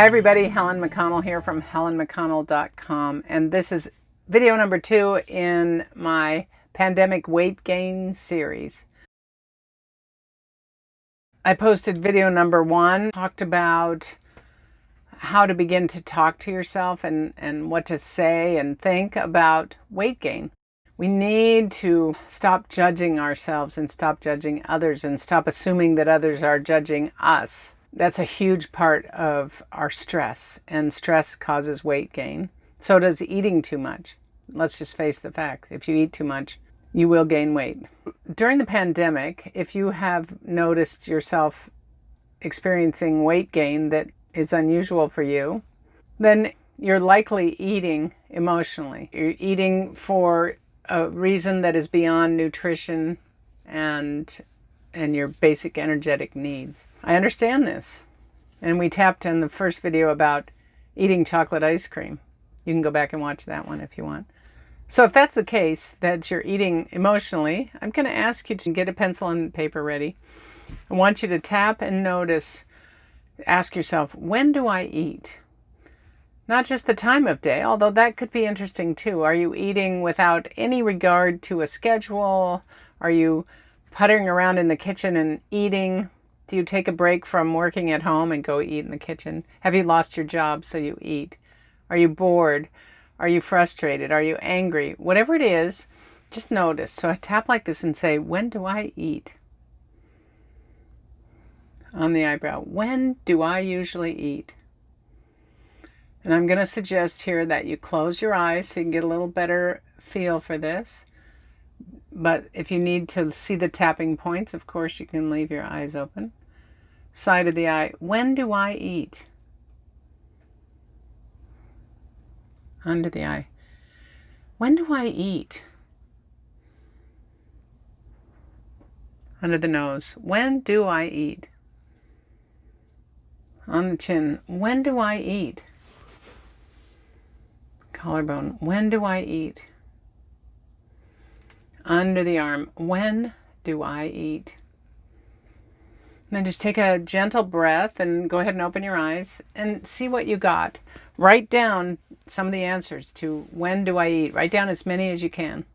Hi everybody, Helen McConnell here from helenmcconnell.com, and this is video number 2 in my pandemic weight gain series. I posted video number 1, talked about how to begin to talk to yourself and what to say and think about weight gain. We need to stop judging ourselves and stop judging others and stop assuming that others are judging us. That's a huge part of our stress, and stress causes weight gain. So does eating too much. Let's just face the fact. If you eat too much, you will gain weight. During the pandemic, if you have noticed yourself experiencing weight gain that is unusual for you, then you're likely eating emotionally. You're eating for a reason that is beyond nutrition and your basic energetic needs. I understand this. And we tapped in the first video about eating chocolate ice cream. You can go back and watch that one if you want. So if that's the case, that you're eating emotionally, I'm going to ask you to get a pencil and paper ready. I want you to tap and notice, ask yourself, when do I eat? Not just the time of day, although that could be interesting too. Are you eating without any regard to a schedule? Are you puttering around in the kitchen and eating? Do you take a break from working at home and go eat in the kitchen? Have you lost your job so you eat? Are you bored? Are you frustrated? Are you angry? Whatever it is, just notice. So I tap like this and say, when do I eat? On the eyebrow. When do I usually eat? And I'm going to suggest here that you close your eyes so you can get a little better feel for this. But if you need to see the tapping points, of course, you can leave your eyes open. Side of the eye. When do I eat? Under the eye. When do I eat? Under the nose. When do I eat? On the chin. When do I eat? Collarbone. When do I eat? Under the arm. When do I eat? And then just take a gentle breath and go ahead and open your eyes and see what you got. Write down some of the answers to when do I eat. Write down as many as you can.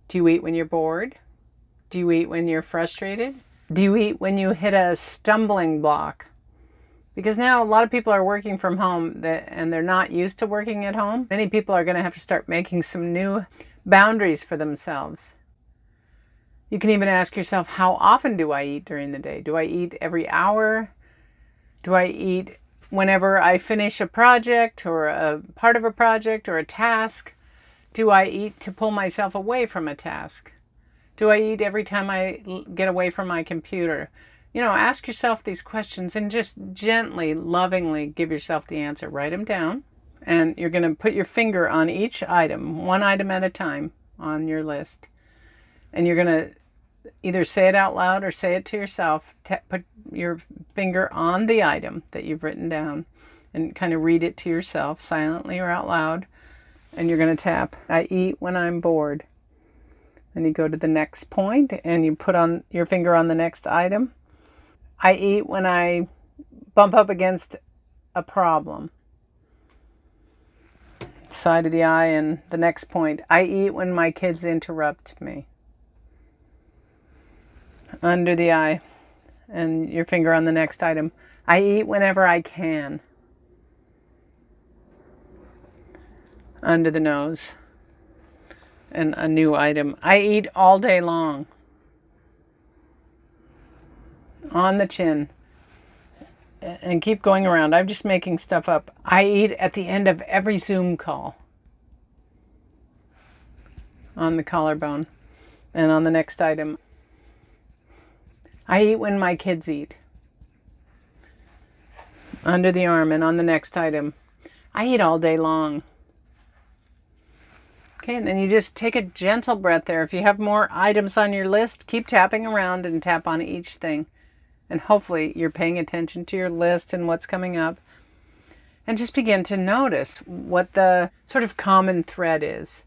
Do you eat when you're bored? Do you eat when you're frustrated? Do you eat when you hit a stumbling block? Because now a lot of people are working from home and they're not used to working at home. Many people are going to have to start making some new boundaries for themselves. You can even ask yourself, how often do I eat during the day? Do I eat every hour? Do I eat whenever I finish a project or a part of a project or a task? Do I eat to pull myself away from a task? Do I eat every time I get away from my computer? You know, ask yourself these questions and just gently, lovingly give yourself the answer. Write them down. And you're going to put your finger on each item, one item at a time on your list. And you're going to either say it out loud or say it to yourself. Put your finger on the item that you've written down and kind of read it to yourself silently or out loud. And you're going to tap, I eat when I'm bored. Then you go to the next point and you put on your finger on the next item. I eat when I bump up against a problem. Side of the eye and the next point. I eat when my kids interrupt me. Under the eye and your finger on the next item. I eat whenever I can. Under the nose and a new item. I eat all day long. On the chin. And keep going around. I'm just making stuff up. I eat at the end of every Zoom call. On the collarbone. And on the next item. I eat when my kids eat. Under the arm and on the next item. I eat all day long. Okay, and then you just take a gentle breath there. If you have more items on your list, keep tapping around and tap on each thing. And hopefully you're paying attention to your list and what's coming up. And just begin to notice what the sort of common thread is.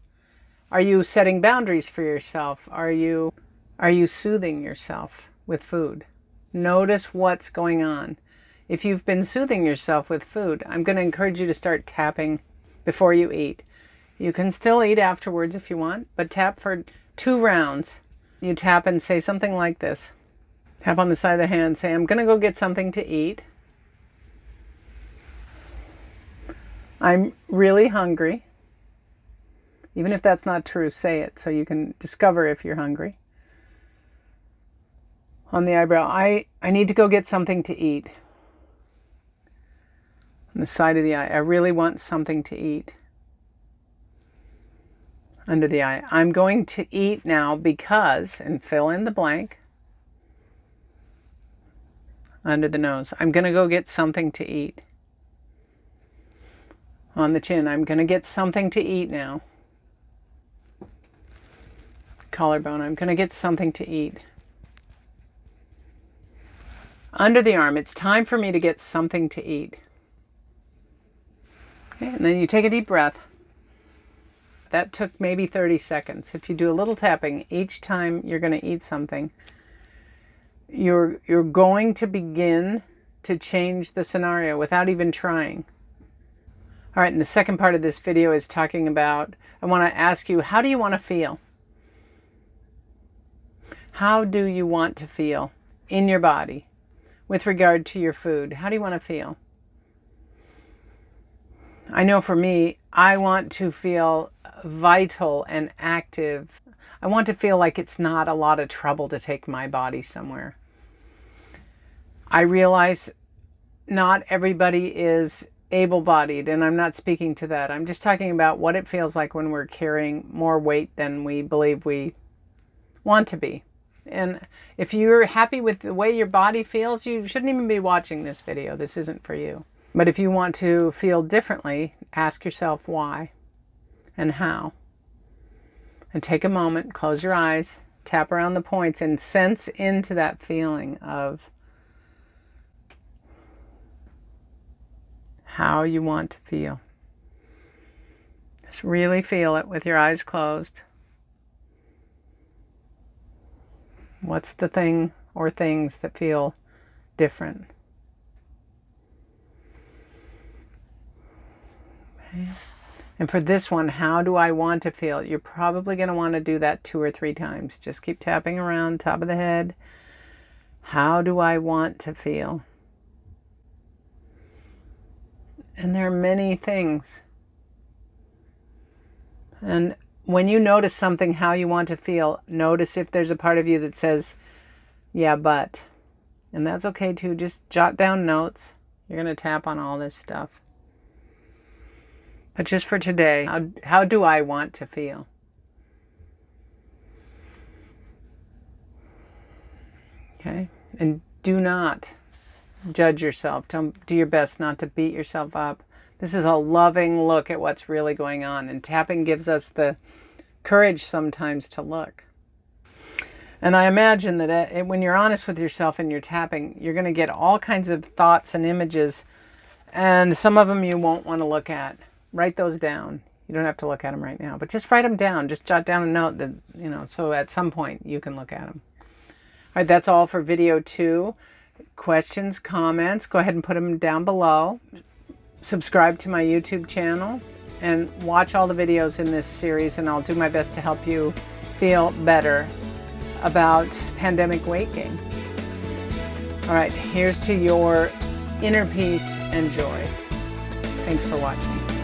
Are you setting boundaries for yourself? Are you soothing yourself with food? Notice what's going on. If you've been soothing yourself with food, I'm going to encourage you to start tapping before you eat. You can still eat afterwards if you want, but tap for 2 rounds. You tap and say something like this. Tap on the side of the hand, say, I'm going to go get something to eat. I'm really hungry. Even if that's not true, say it so you can discover if you're hungry. On the eyebrow, I need to go get something to eat. On the side of the eye, I really want something to eat. Under the eye, I'm going to eat now because, and fill in the blank. Under the nose, I'm going to go get something to eat. On the chin, I'm going to get something to eat now. Collarbone, I'm going to get something to eat. Under the arm, it's time for me to get something to eat. Okay, and then you take a deep breath. That took maybe 30 seconds. If you do a little tapping each time you're going to eat something, you're going to begin to change the scenario without even trying. All right, and the second part of this video is talking about, I want to ask you, how do you want to feel? How do you want to feel in your body with regard to your food? How do you want to feel? I know for me, I want to feel vital and active. I want to feel like it's not a lot of trouble to take my body somewhere. I realize not everybody is able-bodied, and I'm not speaking to that. I'm just talking about what it feels like when we're carrying more weight than we believe we want to be. And if you're happy with the way your body feels, you shouldn't even be watching this video. This isn't for you. But if you want to feel differently, ask yourself why and how. And take a moment, close your eyes, tap around the points, and sense into that feeling of how you want to feel. Just really feel it with your eyes closed. What's the thing or things that feel different? Okay. And for this one, how do I want to feel? You're probably going to want to do that 2 or 3 times. Just keep tapping around top of the head. How do I want to feel? And there are many things. And when you notice something, how you want to feel, notice if there's a part of you that says, yeah, but. And that's okay too. Just jot down notes. You're going to tap on all this stuff. But just for today, how do I want to feel? Okay? And do not judge yourself. Don't do your best not to beat yourself up. This is a loving look at what's really going on. And tapping gives us the courage sometimes to look. And I imagine that when you're honest with yourself and you're tapping, you're going to get all kinds of thoughts and images. And some of them you won't want to look at. Write those down. You don't have to look at them right now. But just write them down. Just jot down a note that, so at some point you can look at them. All right, that's all for video 2. Questions, comments, go ahead and put them down below. Subscribe to my YouTube channel and watch all the videos in this series, and I'll do my best to help you feel better about pandemic weight gain. All right, here's to your inner peace and joy. Thanks for watching.